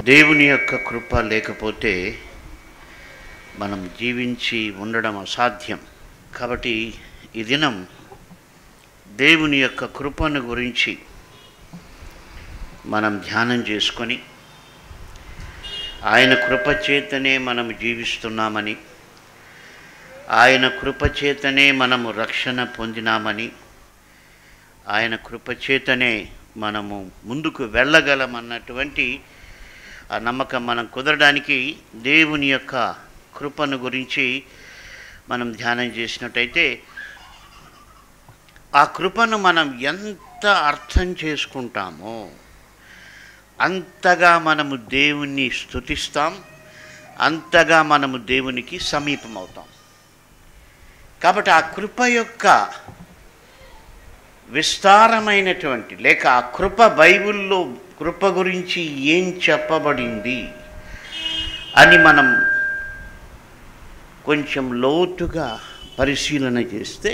దేవుని యొక్క కృప లేకపోతే మనం జీవించి ఉండడం అసాధ్యం. కాబట్టి ఈ దినం దేవుని యొక్క కృపను గురించి మనం ధ్యానం చేసుకొని, ఆయన కృపచేతనే మనము జీవిస్తున్నామని, ఆయన కృపచేతనే మనము రక్షణ పొందినామని, ఆయన కృపచేతనే మనము ముందుకు వెళ్ళగలమన్నటువంటి ఆ నమ్మకం మనం కుదరడానికి దేవుని యొక్క కృపను గురించి మనం ధ్యానం చేసినట్టయితే, ఆ కృపను మనం ఎంత అర్థం చేసుకుంటామో అంతగా మనము దేవుణ్ణి స్తుతిస్తాం, అంతగా మనము దేవునికి సమీపమవుతాం. కాబట్టి ఆ కృప యొక్క విస్తారమైనటువంటి లేక ఆ కృప బైబిల్లో కృప గురించి ఏం చెప్పబడింది అని మనం కొంచెం లోతుగా పరిశీలన చేస్తే,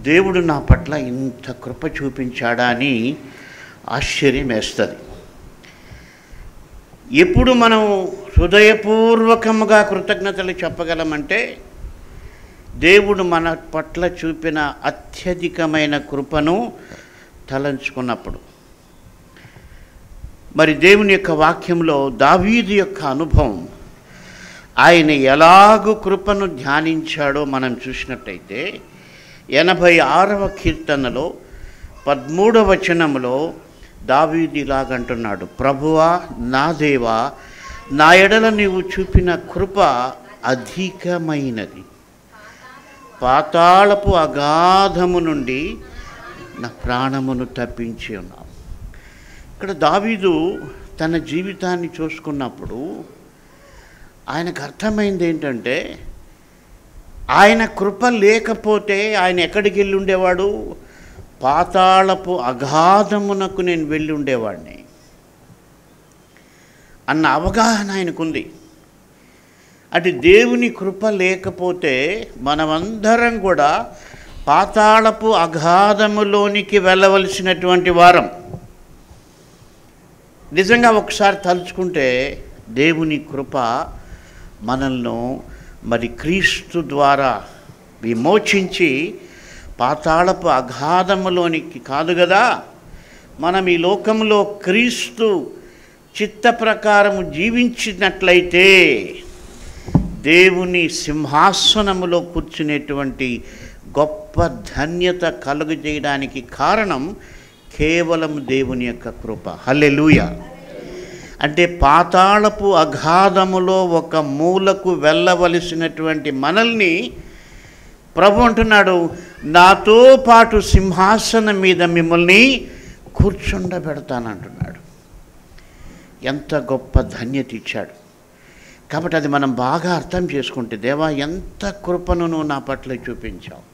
దేవుడు నా పట్ల ఇంత కృప చూపించాడా అని ఆశ్చర్యం వేస్తుంది. ఎప్పుడు మనం హృదయపూర్వకముగా కృతజ్ఞతలు చెప్పగలమంటే, దేవుడు మన పట్ల చూపిన అత్యధికమైన కృపను తలంచుకున్నప్పుడు. మరి దేవుని యొక్క వాక్యంలో దావీదు యొక్క అనుభవం, ఆయన ఎలాగూ కృపను ధ్యానించాడో మనం చూసినట్టయితే 86వ కీర్తనలో 13వ వచనంలో దావీదు ఇలాగంటున్నాడు, ప్రభువా నా దేవా, నా ఎడల నీవు చూపిన కృప అధికమైనది, పాతాళపు అగాధము నుండి నా ప్రాణమును తప్పించి ఉన్నావు. ఇక్కడ దావీదు తన జీవితాన్ని చూసుకున్నప్పుడు ఆయనకు అర్థమైంది ఏంటంటే, ఆయన కృప లేకపోతే ఆయన ఎక్కడికి వెళ్ళి ఉండేవాడు? పాతాళపు అగాధమునకు నేను వెళ్ళి ఉండేవాడిని అన్న అవగాహన ఆయనకుంది. అంటే దేవుని కృప లేకపోతే మనమందరం కూడా పాతాళపు అగాధములోనికి వెళ్ళవలసినటువంటి వారం. నిజంగా ఒకసారి తలుచుకుంటే దేవుని కృప మనల్ని మరి క్రీస్తు ద్వారా విమోచించి పాతాళపు అగాధములోనికి కాదు కదా, మనం ఈ లోకంలో క్రీస్తు చిత్త ప్రకారము జీవించినట్లయితే దేవుని సింహాసనములో కూర్చునేటువంటి గొప్ప ధన్యత కలుగజేయడానికి కారణం కేవలం దేవుని యొక్క కృప. హల్లెలూయా. అంటే పాతాళపు అగాధములో ఒక మూలకు వెళ్ళవలసినటువంటి మనల్ని ప్రభు అంటున్నాడు, నాతో పాటు సింహాసనం మీద మిమ్మల్ని కూర్చుండబెడతానంటున్నాడు. ఎంత గొప్ప ధన్యత ఇచ్చాడు. కాబట్టి అది మనం బాగా అర్థం చేసుకుంటే, దేవా ఎంత కృపను నువ్వు నా పట్ల చూపించావు,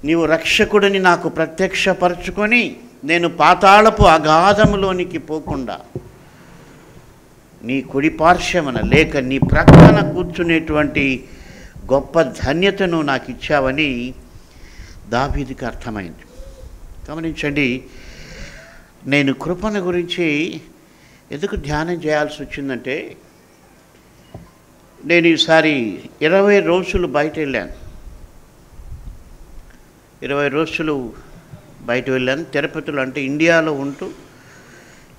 నీవు రక్షకుడిని నాకు ప్రత్యక్షపరచుకొని నేను పాతాళపు అగాధములోనికి పోకుండా నీ కుడి పార్శ్వమున లేక నీ ప్రక్కన కూర్చునేటువంటి గొప్ప ధన్యతను నాకు ఇచ్చావని దావీదుకి అర్థమైంది. గమనించండి, నేను కృపను గురించి ఎందుకు ధ్యానం చేయాల్సి వచ్చిందంటే, నేను ఈసారి 20 రోజులు బయట వెళ్ళాను. 20 రోజులు బయట వెళ్ళాను. తిరుపతిలో, అంటే ఇండియాలో ఉంటూ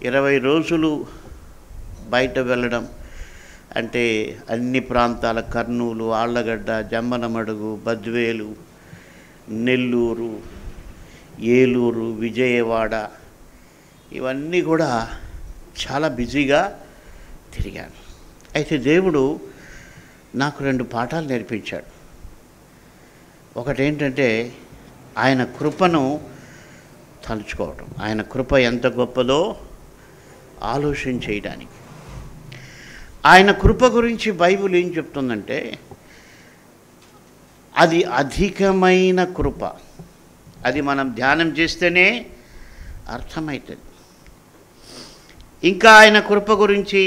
20 రోజులు బయట వెళ్ళడం అంటే అన్ని ప్రాంతాల, కర్నూలు, ఆళ్ళగడ్డ, జమ్మనమడుగు, బద్వేలు, నెల్లూరు, ఏలూరు, విజయవాడ, ఇవన్నీ కూడా చాలా బిజీగా తిరిగాను. అయితే దేవుడు నాకు 2 పాఠాలు నేర్పించాడు. ఒకటేంటంటే ఆయన కృపను తలుచుకోవటం, ఆయన కృప ఎంత గొప్పదో ఆలోచన చేయడానికి. ఆయన కృప గురించి బైబిల్ ఏం చెప్తుందంటే, అది అధికమైన కృప. అది మనం ధ్యానం చేస్తేనే అర్థమవుతుంది. ఇంకా ఆయన కృప గురించి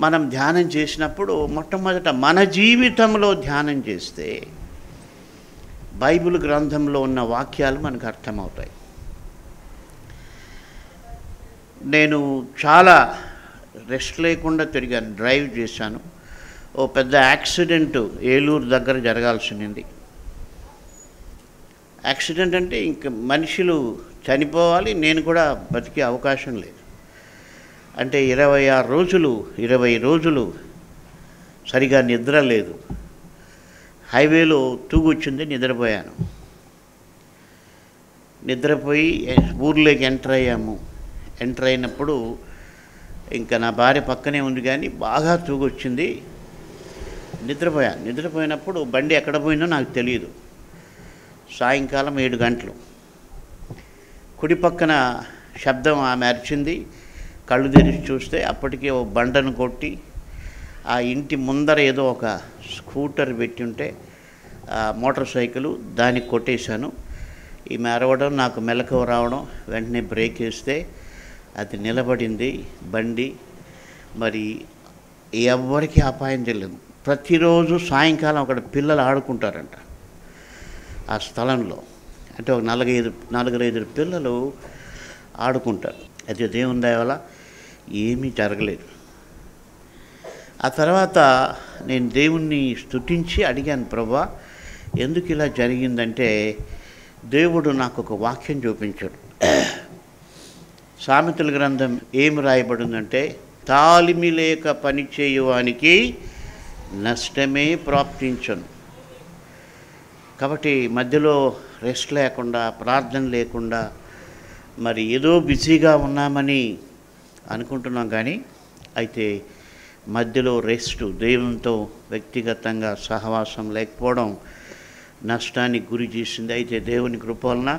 మనం ధ్యానం చేసినప్పుడు మొట్టమొదట మన జీవితంలో ధ్యానం చేస్తే బైబిల్ గ్రంథంలో ఉన్న వాక్యాలు మనకు అర్థమవుతాయి. నేను చాలా రెస్ట్ లేకుండా తిరిగాను, డ్రైవ్ చేశాను. ఓ పెద్ద యాక్సిడెంట్ ఏలూరు దగ్గర జరగాల్సింది. యాక్సిడెంట్ అంటే ఇంక మనుషులు చనిపోవాలి, నేను కూడా బతికే అవకాశం లేదు. అంటే 20 రోజులు సరిగా నిద్ర లేదు. హైవేలో తూగొచ్చింది, నిద్రపోయాను. నిద్రపోయి ఊర్లోకి ఎంటర్ అయ్యాము. ఎంటర్ అయినప్పుడు ఇంకా నా భార్య పక్కనే ఉంది, కానీ బాగా తూగొచ్చింది. నిద్రపోయినప్పుడు బండి ఎక్కడ పోయిందో నాకు తెలియదు. సాయంకాలం 7 గంటలు. కుడి పక్కన శబ్దం ఆమె అరిచింది. కళ్ళు తెరిచి చూస్తే అప్పటికే ఓ బండను కొట్టి ఆ ఇంటి ముందర ఏదో ఒక స్కూటర్ పెట్టి ఉంటే మోటార్ సైకిల్ దానికి కొట్టేశాను. ఈమె అరవడం, నాకు మెలకువ రావడం, వెంటనే బ్రేక్ వేస్తే అది నిలబడింది బండి. మరి ఎవరికి అపాయం తెలియదు. ప్రతిరోజు సాయంకాలం అక్కడ పిల్లలు ఆడుకుంటారంట ఆ స్థలంలో. అంటే ఒక 4-5 పిల్లలు ఆడుకుంటారు. అయితే దేవుని దయ వల్ల ఏమీ జరగలేదు. ఆ తర్వాత నేను దేవుణ్ణి స్తుతించి అడిగాను, ప్రభువా ఎందుకు ఇలా జరిగిందంటే దేవుడు నాకు ఒక వాక్యం చూపించాడు. సామెతల గ్రంథం ఏమి రాయబడిందంటే, తాలిమి లేక పని చేయువానికి నష్టమే ప్రాప్తించను. కాబట్టి మధ్యలో రెస్ట్ లేకుండా, ప్రార్థన లేకుండా, మరి ఏదో బిజీగా ఉన్నామని అనుకుంటున్నాం, కానీ అయితే మధ్యలో రెస్ట్, దేవునితో వ్యక్తిగతంగా సహవాసం లేకపోవడం నష్టానికి గురి చేసింది. అయితే దేవుని కృప వలన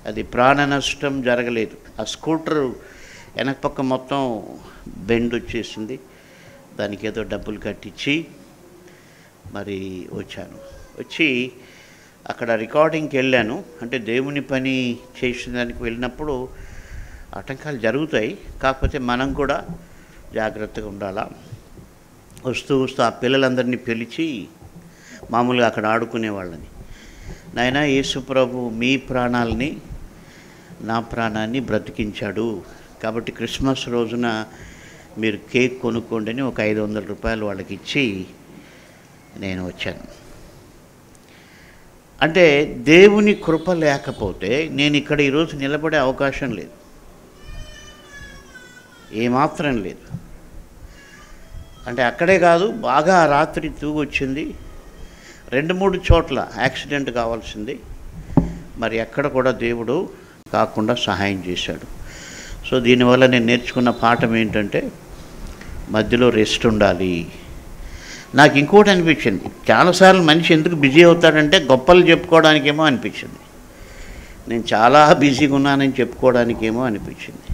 అది ప్రాణ నష్టం జరగలేదు. ఆ స్కూటర్ వెనక పక్క మొత్తం బెండ్ వచ్చేసింది. దానికి ఏదో డబ్బులు కట్టించి మరి వచ్చి అక్కడ రికార్డింగ్కి వెళ్ళాను. అంటే దేవుని పని చేసేదానికి వెళ్ళినప్పుడు ఆటంకాలు జరుగుతాయి, కాకపోతే మనం కూడా జాగ్రత్తగా ఉండాలా. వస్తూ ఆ పిల్లలందరినీ పిలిచి మామూలుగా అక్కడ ఆడుకునే వాళ్ళని, నాయనా యేసు ప్రభు మీ ప్రాణాలని, నా ప్రాణాన్ని బ్రతికించాడు, కాబట్టి క్రిస్మస్ రోజున మీరు కేక్ కొనుక్కోండి అని ఒక 500 రూపాయలు వాళ్ళకి ఇచ్చి నేను వచ్చాను. అంటే దేవుని కృప లేకపోతే నేను ఇక్కడ ఈరోజు నిలబడే అవకాశం లేదు, ఏమాత్రం లేదు. అంటే అక్కడే కాదు, బాగా రాత్రి తూగొచ్చింది. 2-3 చోట్ల యాక్సిడెంట్ కావాల్సింది, మరి ఎక్కడ కూడా దేవుడు కాకుండా సహాయం చేశాడు. సో దీనివల్ల నేను నేర్చుకున్న పాఠం ఏంటంటే మధ్యలో రెస్ట్ ఉండాలి. నాకు ఇంకోటి అనిపించింది, చాలాసార్లు మనిషి ఎందుకు బిజీ అవుతాడంటే గొప్పలు చెప్పుకోవడానికేమో అనిపించింది. నేను చాలా బిజీగా ఉన్నానని చెప్పుకోవడానికేమో అనిపించింది.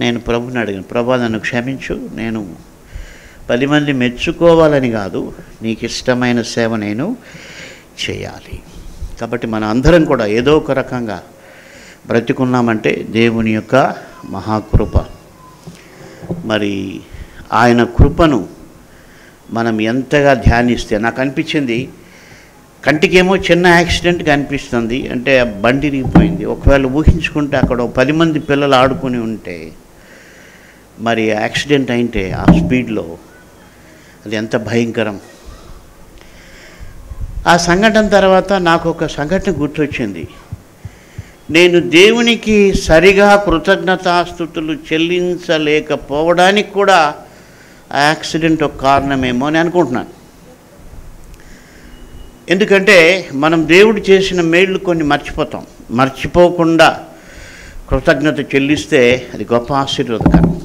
నేను ప్రభుని అడిగాను, ప్రభా నన్ను క్షమించు, నేను 10 మంది మెచ్చుకోవాలని కాదు, నీకు ఇష్టమైన సేవ నేను చేయాలి. కాబట్టి మన అందరం కూడా ఏదో ఒక రకంగా బ్రతికున్నామంటే దేవుని యొక్క మహాకృప. మరి ఆయన కృపను మనం ఎంతగా ధ్యానిస్తే, నాకు అనిపించింది కంటికేమో చిన్న యాక్సిడెంట్ కనిపిస్తుంది, అంటే బండి ఇరిగిపోయింది. ఒకవేళ ఊహించుకుంటే అక్కడ 10 మంది పిల్లలు ఆడుకుని ఉంటే, మరి యాక్సిడెంట్ అయితే ఆ స్పీడ్లో అది ఎంత భయంకరం. ఆ సంఘటన తర్వాత నాకు ఒక సంఘటన గుర్తొచ్చింది. నేను దేవునికి సరిగా కృతజ్ఞతాస్తుతులు చెల్లించలేకపోవడానికి కూడా ఆ యాక్సిడెంట్ ఒక కారణమేమో అని అనుకుంటున్నాను. ఎందుకంటే మనం దేవుడు చేసిన మేళ్ళు కొన్ని మర్చిపోకుండా కృతజ్ఞత చెల్లిస్తే అది గొప్ప ఆశీర్వాదకరం.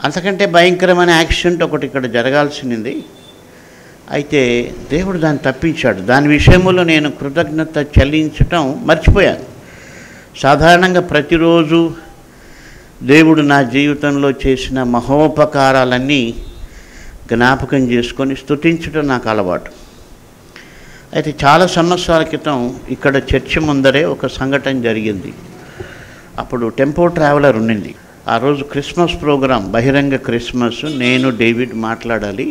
అంతకంటే భయంకరమైన యాక్సిడెంట్ ఒకటి ఇక్కడ జరగాల్సింది, అయితే దేవుడు దాన్ని తప్పించాడు. దాని విషయంలో నేను కృతజ్ఞత చెల్లించటం మర్చిపోయాను. సాధారణంగా ప్రతిరోజు దేవుడు నా జీవితంలో చేసిన మహోపకారాలన్నీ జ్ఞాపకం చేసుకొని స్తుతించడం నాకు అలవాటు. అయితే చాలా సంవత్సరాల క్రితం ఇక్కడ చర్చి ముందరే ఒక సంఘటన జరిగింది. అప్పుడు టెంపో ట్రావెలర్ ఉండింది. ఆ రోజు క్రిస్మస్ ప్రోగ్రాం, బహిరంగ క్రిస్మస్. నేను డేవిడ్ మాట్లాడాలి,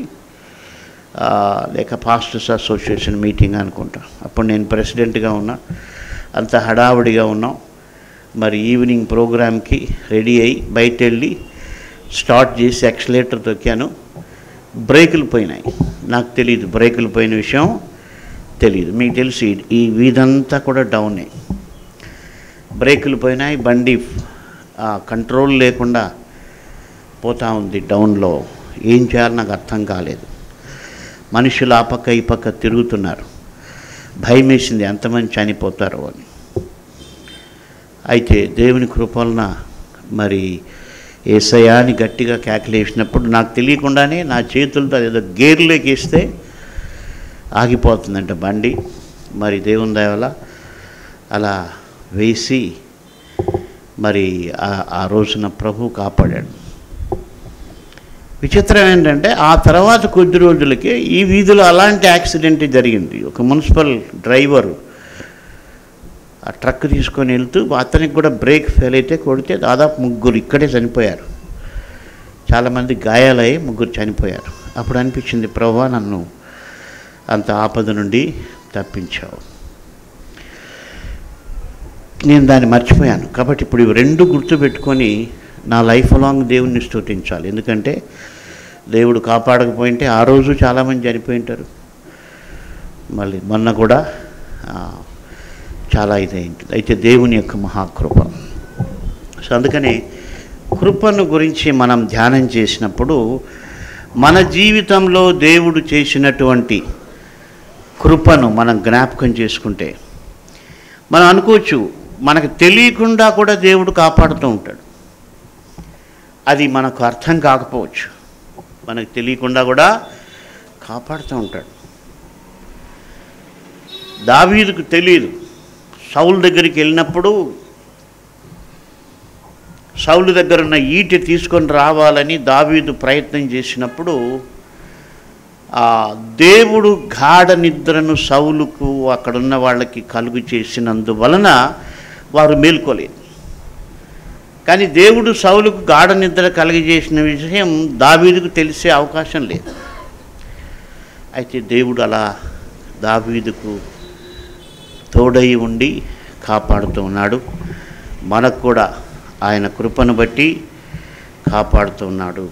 లేక పాస్టర్స్ అసోసియేషన్ మీటింగ్ అనుకుంటా. అప్పుడు నేను ప్రెసిడెంట్గా ఉన్నా. అంత హడావుడిగా ఉన్నాం. మరి ఈవినింగ్ ప్రోగ్రామ్కి రెడీ అయ్యి బయట వెళ్ళి స్టార్ట్ చేసి యాక్సిలేటర్ తొక్కాను. బ్రేకులు పోయినాయి. నాకు తెలియదు, బ్రేకులు పోయిన విషయం తెలియదు. మీకు తెలిసి ఈ వీధంతా కూడా డౌనే. బ్రేకులు పోయినాయి, బండి కంట్రోల్ లేకుండా పోతూ ఉంది డౌన్లో. ఏం చేయాలో నాకు అర్థం కాలేదు. మనుషులు ఆ పక్క ఈ పక్క తిరుగుతున్నారు. భయం వేసింది, ఎంతమంది చనిపోతారో అని. అయితే దేవుని కృప వలన మరి యేసయ్యా అని గట్టిగా కేకలేసినప్పుడు నాకు తెలియకుండానే నా చేతులతో అదేదో గేర్లోకి వేస్తే ఆగిపోతుందంట బండి. మరి దేవుని దయ వల్ల అలా వేసి మరి ఆ రోజున ప్రభు కాపాడాడు. విచిత్రం ఏంటంటే ఆ తర్వాత కొద్ది రోజులకే ఈ వీధిలో అలాంటి యాక్సిడెంట్ జరిగింది. ఒక మున్సిపల్ డ్రైవరు ఆ ట్రక్ తీసుకొని వెళ్తూ అతనికి కూడా బ్రేక్ ఫెయిల్ అయితే కొడితే దాదాపు 3 ఇక్కడే చనిపోయారు. చాలామంది గాయాలయ్యి 3 చనిపోయారు. అప్పుడు అనిపించింది, ప్రభువా నన్ను అంత ఆపద నుండి తప్పించావు. నేను దాన్ని మర్చిపోయాను. కాబట్టి ఇప్పుడు ఇవి 2 గుర్తుపెట్టుకొని నా లైఫ్ లాంగ్ దేవుణ్ణి స్తుతించాలి. ఎందుకంటే దేవుడు కాపాడకపోయింటే ఆ రోజు చాలామంది చనిపోయి ఉంటారు. మళ్ళీ మొన్న కూడా చాలా ఇదైంటుంది. అయితే దేవుని యొక్క మహాకృప. సో అందుకని కృపను గురించి మనం ధ్యానం చేసినప్పుడు మన జీవితంలో దేవుడు చేసినటువంటి కృపను మనం జ్ఞాపకం చేసుకుంటే మనం అనుకోవచ్చు, మనకు తెలియకుండా కూడా దేవుడు కాపాడుతూ ఉంటాడు. అది మనకు అర్థం కాకపోవచ్చు, మనకు తెలియకుండా కూడా కాపాడుతూ ఉంటాడు. దావీదుకు తెలియదు. సౌలు దగ్గరికి వెళ్ళినప్పుడు సౌలు దగ్గర ఉన్న ఈటె తీసుకొని రావాలని దావీదు ప్రయత్నం చేసినప్పుడు దేవుడు గాఢ నిద్రను సౌలుకు అక్కడున్న వాళ్ళకి కలుగు చేసినందువలన వారు మేల్కోలేదు. కానీ దేవుడు సౌలుకు గాఢ నిద్ర కలిగజేసిన విషయం దావీదుకు తెలిసే అవకాశం లేదు. అయితే దేవుడు అలా దావీదుకు తోడై ఉండి కాపాడుతూ ఉన్నాడు. మనకు కూడా ఆయన కృపను బట్టి కాపాడుతూ ఉన్నాడు.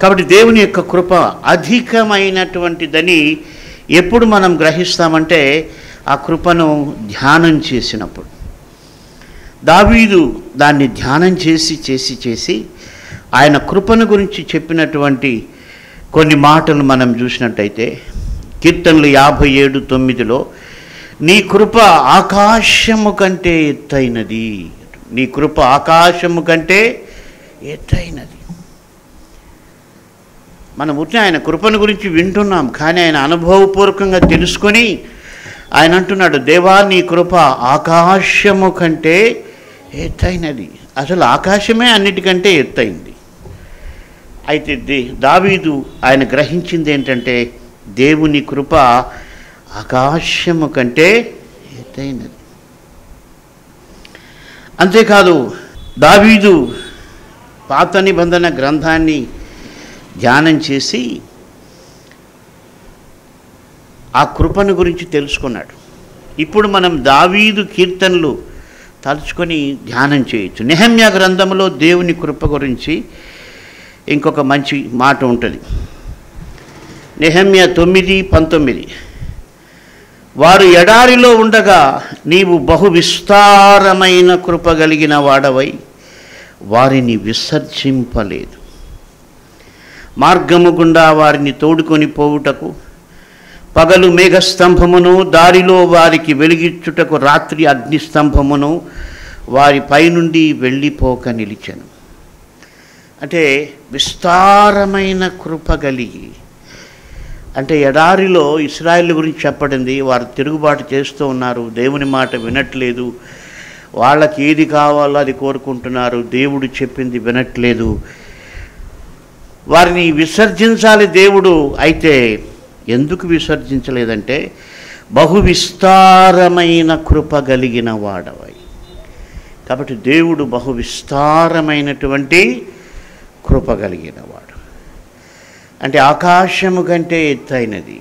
కాబట్టి దేవుని యొక్క కృప అధికమైనటువంటిదని ఎప్పుడు మనం గ్రహిస్తామంటే ఆ కృపను ధ్యానం చేసినప్పుడు. దావీదు దాన్ని ధ్యానం చేసి ఆయన కృపను గురించి చెప్పినటువంటి కొన్ని మాటలు మనం చూసినట్టయితే కీర్తనలు 57:9 నీ కృప ఆకాశము కంటే ఎత్తైనది. నీ కృప ఆకాశము కంటే ఎత్తైనది. మనం ఉట్టిన ఆయన కృపను గురించి వింటున్నాం, కానీ ఆయన అనుభవపూర్వకంగా తెలుసుకొని ఆయన అంటున్నాడు, దేవా నీ కృప ఆకాశము కంటే ఎత్తైనది. అసలు ఆకాశమే అన్నిటికంటే ఎత్తైంది. అయితే దావీదు ఆయన గ్రహించింది ఏంటంటే దేవుని కృప ఆకాశము కంటే ఎత్తైనది. అంతేకాదు దావీదు పాత నిబంధన గ్రంథాన్ని ధ్యానం చేసి ఆ కృపను గురించి తెలుసుకున్నాడు. ఇప్పుడు మనం దావీదు కీర్తనలు తలుచుకొని ధ్యానం చేయొచ్చు. నెహెమ్యా గ్రంథంలో దేవుని కృప గురించి ఇంకొక మంచి మాట ఉంటుంది. నెహెమ్యా 9:19 వారు ఎడారిలో ఉండగా నీవు బహు విస్తారమైన కృప కలిగిన వాడవై వారిని విసర్జింపలేదు. మార్గము గుండా వారిని తోడుకొని పోవుటకు పగలు మేఘస్తంభమును, దారిలో వారికి వెలిగించుటకు రాత్రి అగ్నిస్తంభమును వారి పైనుండి వెళ్ళిపోక నిలిచెను. అంటే విస్తారమైన కృప కలిగి, అంటే ఎడారిలో ఇశ్రాయేలు గురించి చెప్పడింది. వారు తిరుగుబాటు చేస్తూ ఉన్నారు, దేవుని మాట వినట్లేదు, వాళ్ళకి ఏది కావాలో అది కోరుకుంటున్నారు, దేవుడు చెప్పింది వినట్లేదు, వారిని విసర్జించాలి దేవుడు. అయితే ఎందుకు విసర్జించలేదంటే బహు విస్తారమైన కృప కలిగిన వాడవై. కాబట్టి దేవుడు బహు విస్తారమైనటువంటి కృప కలిగిన వాడు. అంటే ఆకాశము కంటే ఎత్తైనది.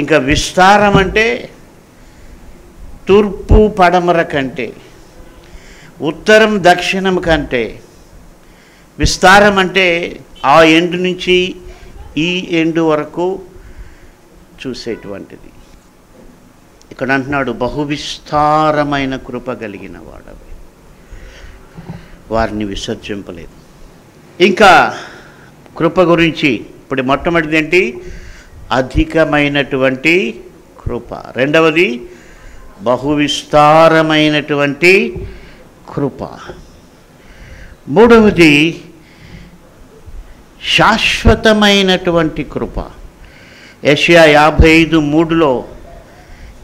ఇంకా విస్తారం అంటే తూర్పు పడమర కంటే, ఉత్తరం దక్షిణం కంటే విస్తారం అంటే ఆ ఎండు నుంచి ఈ ఎండు వరకు చూసేటువంటిది. ఇక్కడ అంటున్నాడు, బహువిస్తారమైన కృప కలిగిన వాడవి, వారిని విసర్జింపలేదు. ఇంకా కృప గురించి ఇప్పుడు మొట్టమొదటిది ఏంటి? అధికమైనటువంటి కృప. రెండవది బహువిస్తారమైనటువంటి కృప. మూడవది శాశ్వతమైనటువంటి కృప. యెషయా 55:3లో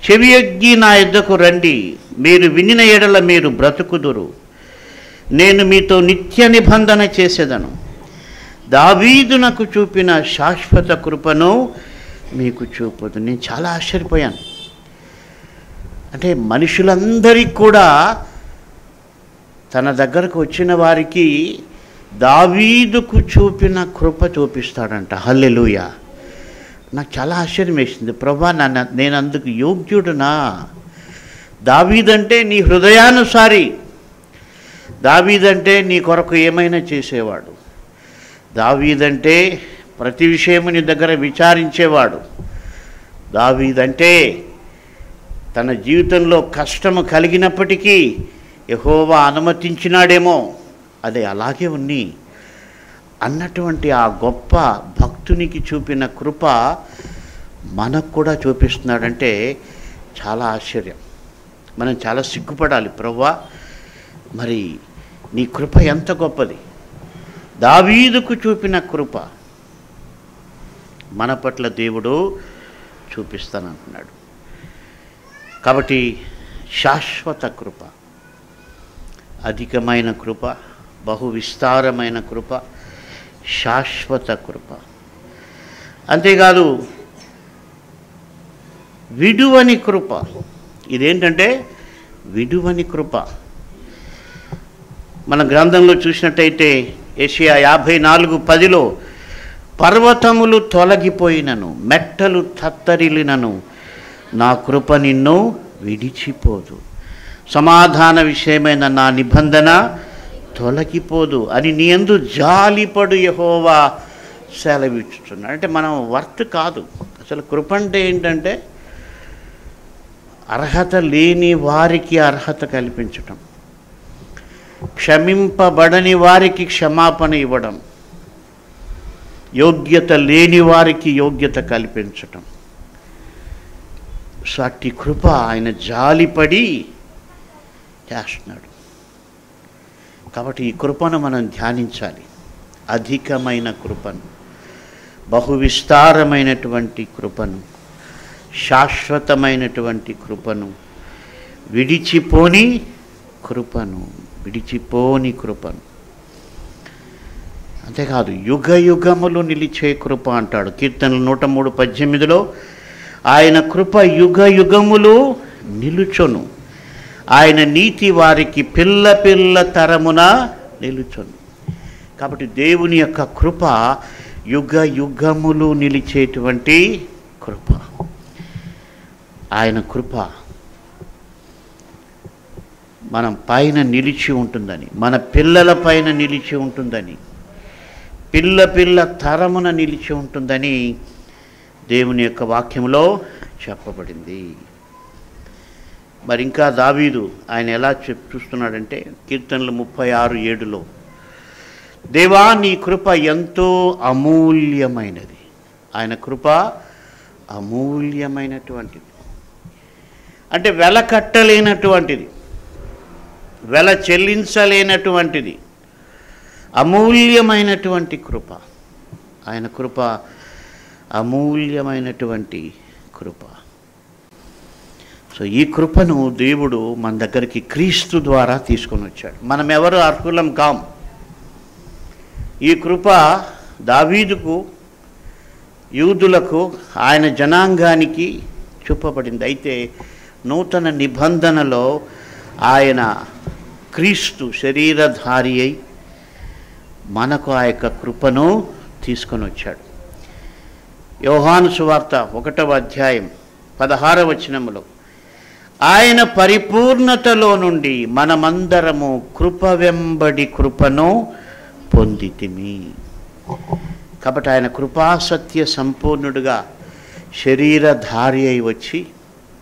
చెవియొగ్గి నా యొద్దకు రండి, మీరు వినిన ఎడల మీరు బ్రతుకుదురు, నేను మీతో నిత్య నిబంధన చేసేదను, దావీదునకు చూపిన శాశ్వత కృపను మీకు చూపుదు. నేను చాలా ఆశ్చర్యపోయాను. అంటే మనుషులందరికీ కూడా తన దగ్గరకు వచ్చిన వారికి దావీదుకు చూపిన కృప చూపిస్తాడంట. హల్లెలూయా. నాకు చాలా ఆశ్చర్యం వేసింది. ప్రభా, నేను అందుకు యోగ్యుడునా? దావీదంటే నీ హృదయానుసారి, దావీదంటే నీ కొరకు ఏమైనా చేసేవాడు, దావీదంటే ప్రతి విషయము నీ దగ్గర విచారించేవాడు, దావీదంటే తన జీవితంలో కష్టము కలిగినప్పటికీ యెహోవా అనుమతించినాడేమో, అది అలాగే ఉంది అన్నటువంటి ఆ గొప్ప భక్తునికి చూపిన కృప మనకు కూడా చూపిస్తున్నాడంటే చాలా ఆశ్చర్యం. మనం చాలా సిగ్గుపడాలి. ప్రభువా, మరి నీ కృప ఎంత గొప్పది. దావీదుకు చూపిన కృప మన పట్ల దేవుడు చూపిస్తానంటున్నాడు. కాబట్టి శాశ్వత కృప, అధికమైన కృప, బహు విస్తారమైన కృప, శాశ్వత కృప. అంతేకాదు విడువని కృప. ఇదేంటంటే విడువని కృప. మన గ్రంథంలో చూసినట్టయితే యెషయా 54:10లో పర్వతములు తొలగిపోయినను, మెట్టలు తత్తరిలినను, నా కృప నిన్ను విడిచిపోదు, సమాధాన విషయమైన నా నిబంధన తొలగిపోదు అని నీ యందు జాలిపడు యెహోవా సెలవిచ్చుచున్నాడు. అంటే మనం వర్త్ కాదు. అసలు కృప అంటే ఏంటంటే అర్హత లేని వారికి అర్హత కల్పించటం, క్షమింపబడని వారికి క్షమాపణ ఇవ్వడం, యోగ్యత లేని వారికి యోగ్యత కల్పించటం. సో అట్టి కృప ఆయన జాలిపడి చేస్తున్నాడు. కాబట్టి ఈ కృపను మనం ధ్యానించాలి. అధికమైన కృపను, బహువిస్తారమైనటువంటి కృపను, శాశ్వతమైనటువంటి కృపను, విడిచిపోని కృపను, విడిచిపోని కృపను. అంతేకాదు యుగ యుగములు నిలిచే కృప అంటాడు. కీర్తనలు 103:18లో ఆయన కృప యుగ యుగములు నిలుచొను, ఆయన నీతి వారికి పిల్ల పిల్ల తరమున నిలుచొను. కాబట్టి దేవుని యొక్క కృప యుగ యుగములు నిలిచేటువంటి కృప. ఆయన కృప మనం పైన నిలిచి ఉంటుందని, మన పిల్లల పైన నిలిచి ఉంటుందని, పిల్ల పిల్ల తరమున నిలిచి ఉంటుందని దేవుని యొక్క వాక్యంలో చెప్పబడింది. మరి ఇంకా దావీదు ఆయన ఎలా చూస్తున్నాడంటే కీర్తనలు 36:7లో దేవా నీ కృప ఎంతో అమూల్యమైనది. ఆయన కృప అమూల్యమైనటువంటిది. అంటే వెల కట్టలేనటువంటిది, వెల చెల్లించలేనటువంటిది, అమూల్యమైనటువంటి కృప. ఆయన కృప అమూల్యమైనటువంటి కృప. సో ఈ కృపను దేవుడు మన దగ్గరికి క్రీస్తు ద్వారా తీసుకొని వచ్చాడు. మనం ఎవరు అర్హులం కాం. ఈ కృప దావీదుకు, యూదులకు, ఆయన జనాంగానికి చూపబడింది. అయితే నూతన నిబంధనలో ఆయన క్రీస్తు శరీరధారి అయి మనకు ఆ యొక్క కృపను తీసుకొని వచ్చాడు. యోహాను సువార్త 1వ అధ్యాయం 16వ వచనములో ఆయన పరిపూర్ణతలో నుండి మనమందరము కృప వెంబడి కృపను పొందితిమి. కాబట్టి ఆయన కృపాసత్య సంపూర్ణుడుగా శరీరధారి అయి వచ్చి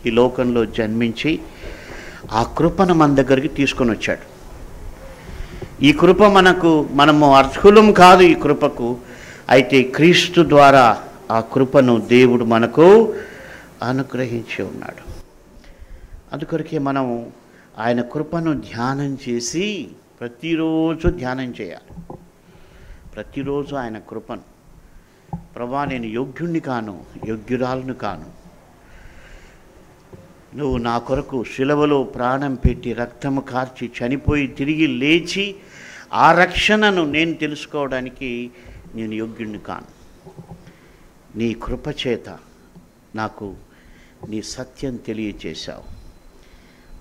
ఈ లోకంలో జన్మించి ఆ కృపను మన దగ్గరికి తీసుకొని వచ్చాడు. ఈ కృప మనము అర్హులం కాదు ఈ కృపకు, అయితే క్రీస్తు ద్వారా ఆ కృపను దేవుడు మనకు అనుగ్రహించి ఉన్నాడు. అందుకొరకే మనం ఆయన కృపను ధ్యానం చేసి ప్రతిరోజు ధ్యానం చేయాలి. ప్రతిరోజు ఆయన కృపను, ప్రభా నేను యోగ్యుణ్ణి కాను, యోగ్యురాలను కాను, నువ్వు నా కొరకు శిలువలో ప్రాణం పెట్టి రక్తము కార్చి చనిపోయి తిరిగి లేచి ఆ రక్షణను నేను తెలుసుకోవడానికి నేను యోగ్యుణ్ణి కాను, నీ కృపచేత నాకు నీ సత్యం తెలియచేశావు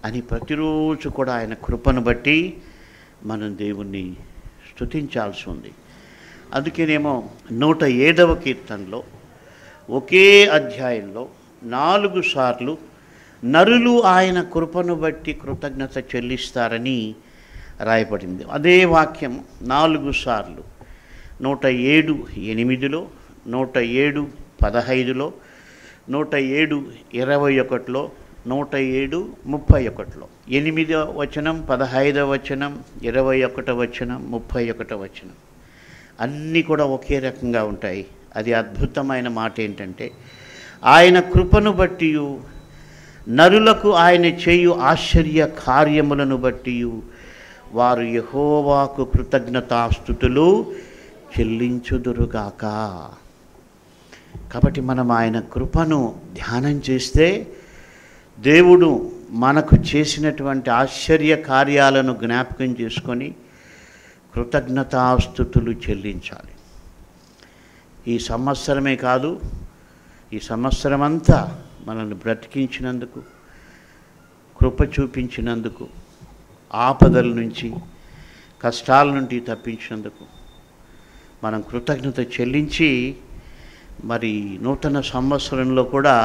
అని ప్రతిరోజు కూడా ఆయన కృపను బట్టి మనం దేవుణ్ణి స్తుతించాల్సి ఉంది. అందుకేనేమో 107వ కీర్తనలో ఒకే అధ్యాయంలో 4 సార్లు నరులు ఆయన కృపను బట్టి కృతజ్ఞత చెల్లిస్తారని రాయబడింది. అదే వాక్యం 4 సార్లు 107:8, 107:15, 107:21, 107:31. 8వ వచనం, 15వ వచనం, 21వ వచనం, 31వ వచనం అన్నీ కూడా ఒకే రకంగా ఉంటాయి. అది అద్భుతమైన మాట ఏంటంటే, ఆయన కృపను బట్టి నరులకు ఆయన చేయు ఆశ్చర్య కార్యములను బట్టి వారు యెహోవాకు కృతజ్ఞతాస్తుతులు చెల్లించుదురుగాక. కాబట్టి మనం ఆయన కృపను ధ్యానం చేస్తే దేవుడు మనకు చేసినటువంటి ఆశ్చర్య కార్యాలను జ్ఞాపకం చేసుకొని కృతజ్ఞతాస్తుతులు చెల్లించాలి. ఈ సంవత్సరమే కాదు, ఈ సంవత్సరమంతా మనల్ని బ్రతికించినందుకు, కృప చూపించినందుకు, ఆపదల నుంచి కష్టాల నుండి తప్పించినందుకు మనం కృతజ్ఞత చెల్లించి మరి నూతన సంవత్సరంలో కూడా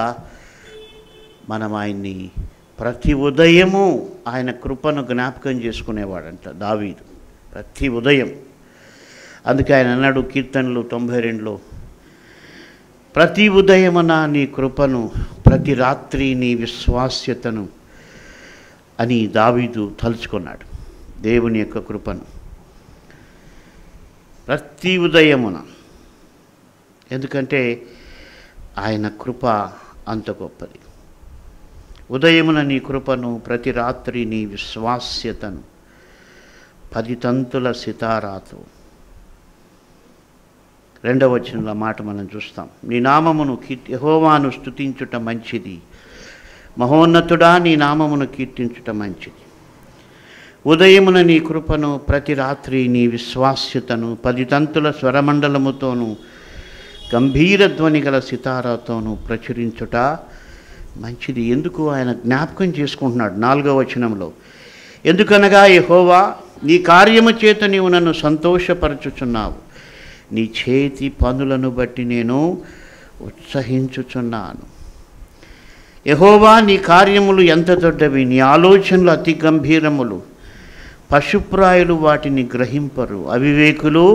మనం ఆయన్ని ప్రతి ఉదయము ఆయన కృపను జ్ఞాపకం చేసుకునేవాడంట దావీదు, ప్రతి ఉదయం. అందుకే ఆయన అన్నాడు కీర్తనలు 92లో, ప్రతి ఉదయమున నీ కృపను, ప్రతి రాత్రి నీ విశ్వాస్యతను అని దావీదు తలుచుకున్నాడు. దేవుని యొక్క కృపను ప్రతి ఉదయమున, ఎందుకంటే ఆయన కృప అంత గొప్పది. ఉదయమున నీ కృపను, ప్రతి రాత్రి నీ విశ్వాస్యతను 10 తంతుల సితారాతో. 2వ వచనంలో మాట మనం చూస్తాం, నీ నామమును యెహోవాను స్తుతించుట మంచిది, మహోన్నతుడా నీ నామమును కీర్తించుట మంచిది. ఉదయమున నీ కృపను, ప్రతి రాత్రి నీ విశ్వాస్యతను 10 తంతుల స్వరమండలముతోనూ గంభీర ధ్వని గల సితారాతోనూ ప్రచురించుట మంచిది. ఎందుకు ఆయన జ్ఞాపకం చేసుకుంటున్నాడు 4వ వచనంలో, ఎందుకనగా యెహోవా నీ కార్యము చేత నీవు నన్ను సంతోషపరచుచున్నావు, నీ చేతి పనులను బట్టి నేను ఉత్సహించుచున్నాను. యెహోవా నీ కార్యములు ఎంత దొడ్డవి, నీ ఆలోచనలు అతి గంభీరములు. పశుప్రాయులు వాటిని గ్రహింపరు, అవివేకులు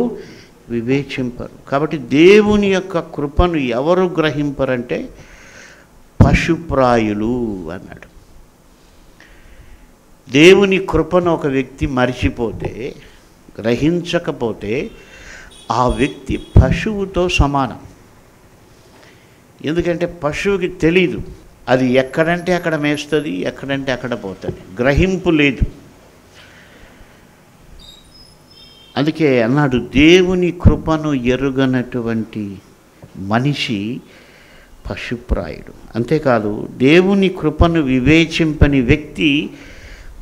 వివేచింపరు. కాబట్టి దేవుని యొక్క కృపను ఎవరు గ్రహింపరంటే పశుప్రాయులు అన్నాడు. దేవుని కృపను ఒక వ్యక్తి మరిచిపోతే, గ్రహించకపోతే ఆ వ్యక్తి పశువుతో సమానం. ఎందుకంటే పశువుకి తెలీదు, అది ఎక్కడంటే అక్కడ మేస్తుంది, ఎక్కడంటే అక్కడ పోతుంది, గ్రహింపు లేదు. అందుకే అన్నాడు, దేవుని కృపను ఎరుగనటువంటి మనిషి పశుప్రాయుడు. అంతేకాదు, దేవుని కృపను వివేచింపని వ్యక్తి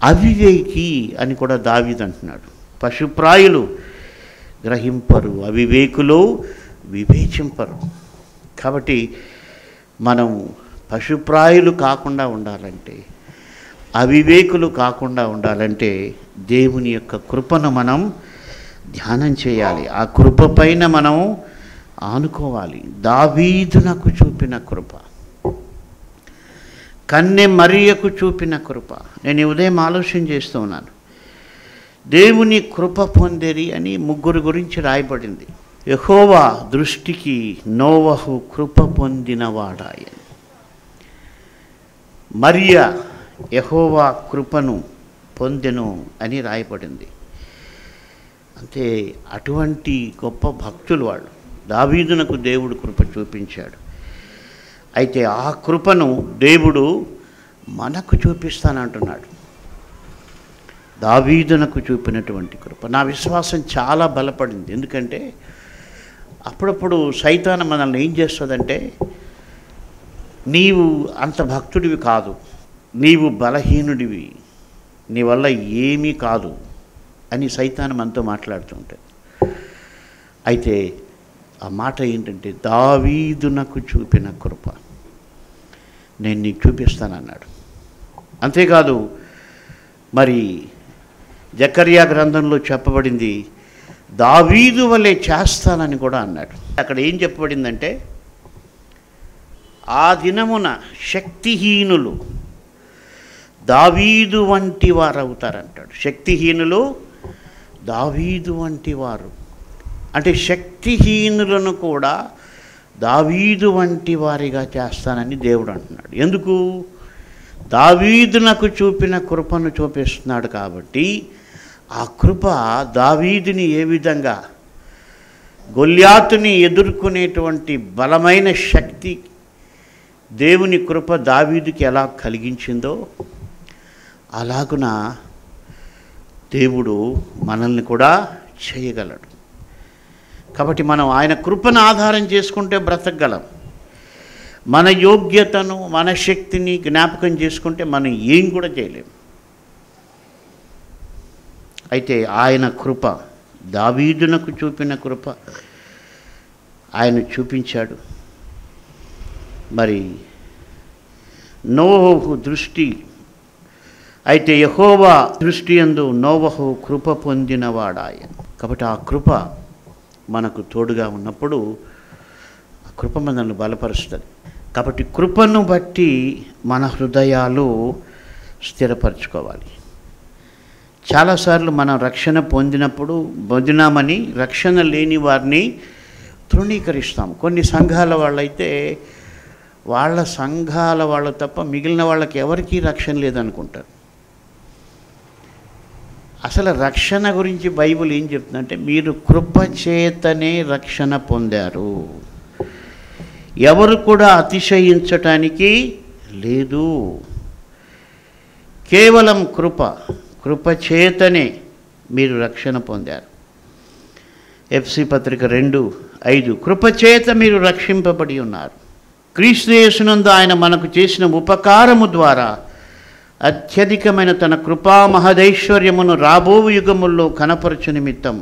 అవివేకి అని కూడా దావీదు అంటున్నాడు. పశుప్రాయులు గ్రహింపరు, అవివేకులు వివేచింపరు. కాబట్టి మనం పశుప్రాయులు కాకుండా ఉండాలంటే, అవివేకులు కాకుండా ఉండాలంటే దేవుని యొక్క కృపను మనం ధ్యానం చేయాలి. ఆ కృప పైన మనం ఆనుకోవాలి. దావీదునకు చూపిన కృప, కన్నె మరియకు చూపిన కృప. నేను ఈ ఉదయం ఆలోచన చేస్తూ ఉన్నాను. దేవుని కృప పొందేరి అని ముగ్గురు గురించి రాయబడింది. యెహోవా దృష్టికి నోవహు కృప పొందినవాడాయని. మరియ యెహోవా కృపను పొందెను అని రాయబడింది. అంటే అటువంటి గొప్ప భక్తులు వాళ్ళు. దావీదునకు దేవుడు కృప చూపించాడు. అయితే ఆ కృపను దేవుడు మనకు చూపిస్తానంటున్నాడు. దావీదునకు చూపినటువంటి కృప. నా విశ్వాసం చాలా బలపడింది. ఎందుకంటే అప్పుడప్పుడు సైతాను మనల్ని ఏం చేస్తుందంటే, నీవు అంత భక్తుడివి కాదు, నీవు బలహీనుడివి, నీ వల్ల ఏమీ కాదు అని సైతాను మనతో మాట్లాడుతుంటాడు. అయితే ఆ మాట ఏంటంటే, దావీదునకు చూపిన కృప నేను నీకు చూపిస్తానన్నాడు. అంతేకాదు, మరి జకర్యా గ్రంథంలో చెప్పబడింది, దావీదు వలె చేస్తానని కూడా అన్నాడు. అక్కడ ఏం చెప్పబడిందంటే, ఆ దినమున శక్తిహీనులు దావీదు వంటి వారు అవుతారంటాడు. శక్తిహీనులు దావీదు వంటి వారు అంటే శక్తిహీనులను కూడా దావీదు వంటి వారిగా చేస్తానని దేవుడు అంటున్నాడు. ఎందుకు? దావీదునకు చూపిన కృపను చూపిస్తున్నాడు కాబట్టి, ఆ కృప దావీదుని ఏ విధంగా గొల్యాతుని ఎదుర్కొనేటువంటి బలమైన శక్తి దేవుని కృప దావీదుకి ఎలా కలిగించిందో, అలాగున దేవుడు మనల్ని కూడా చేయగలడు. కాబట్టి మనం ఆయన కృపను ఆధారం చేసుకుంటే బ్రతకగలం. మన యోగ్యతను, మన శక్తిని జ్ఞాపకం చేసుకుంటే మనం ఏం కూడా చేయలేం. అయితే ఆయన కృప, దావీదునకు చూపిన కృప ఆయన చూపించాడు. మరి నోవహు దృష్టి, అయితే యెహోవా దృష్టి యందు నోవహు కృప పొందినవాడాయ. కాబట్టి ఆ కృప మనకు తోడుగా ఉన్నప్పుడు ఆ కృప మనల్ని బలపరుస్తుంది. కాబట్టి కృపను బట్టి మన హృదయాలు స్థిరపరచుకోవాలి. చాలాసార్లు మనం రక్షణ పొందినామని రక్షణ లేని వారిని తృణీకరిస్తాం. కొన్ని సంఘాల వాళ్ళైతే వాళ్ళ సంఘాల వాళ్ళు తప్ప మిగిలిన వాళ్ళకి ఎవరికీ రక్షణ లేదనుకుంటారు. అసలు రక్షణ గురించి బైబిల్ ఏం చెప్తుందంటే, మీరు కృపచేతనే రక్షణ పొందారు, ఎవరు కూడా అతిశయించటానికి లేదు. కేవలం కృపచేతనే మీరు రక్షణ పొందారు. ఎఫ్సి పత్రిక 2:5 కృపచేత మీరు రక్షింపబడి ఉన్నారు, క్రీస్తు యేసునందు ఆయన మనకు చేసిన ఉపకారము ద్వారా అత్యధికమైన తన కృపా మహదైశ్వర్యమును రాబో యుగముల్లో కనపరచు నిమిత్తం